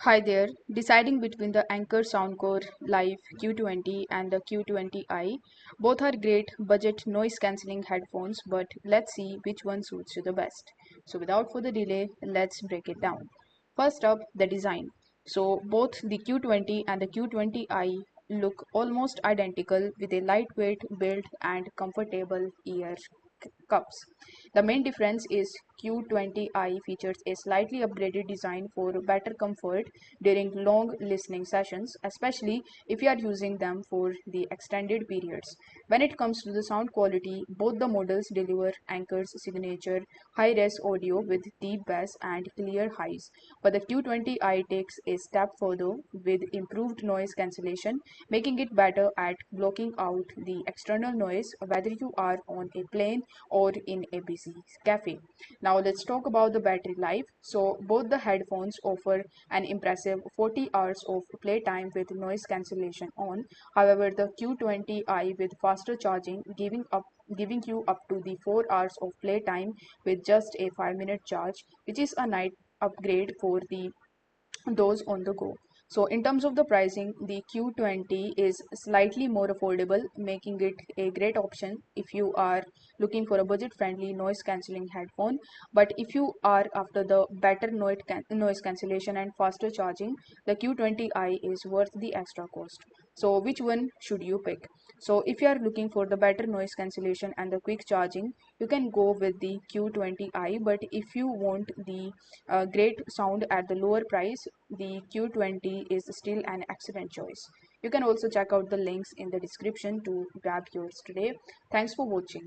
Hi there. Deciding between the Anker Soundcore Life Q20 and the q20i. Both are great budget noise cancelling headphones, but let's see which one suits you the best. So without further delay, let's break it down. First up, the design. So both the Q20 and the Q20i look almost identical with a lightweight build and comfortable ear cups. The main difference is Q20i features a slightly upgraded design for better comfort during long listening sessions, especially if you are using them for the extended periods. When it comes to the sound quality, both the models deliver Anker's signature high-res audio with deep bass and clear highs, but the Q20i takes a step further with improved noise cancellation, making it better at blocking out the external noise whether you are on a plane or in a busy cafe. Now let's talk about the battery life. So both the headphones offer an impressive 40 hours of playtime with noise cancellation on. However, the Q20i with faster charging giving you up to the 4 hours of playtime with just a 5-minute charge, which is a night upgrade for the those on the go. So in terms of the pricing, the Q20 is slightly more affordable, making it a great option if you are looking for a budget-friendly noise cancelling headphone. But if you are after the better noise cancellation and faster charging, the Q20i is worth the extra cost. So which one should you pick? So if you are looking for the better noise cancellation and the quick charging, you can go with the Q20i. But if you want the great sound at the lower price, the Q20 is still an excellent choice. You can also check out the links in the description to grab yours today. Thanks for watching.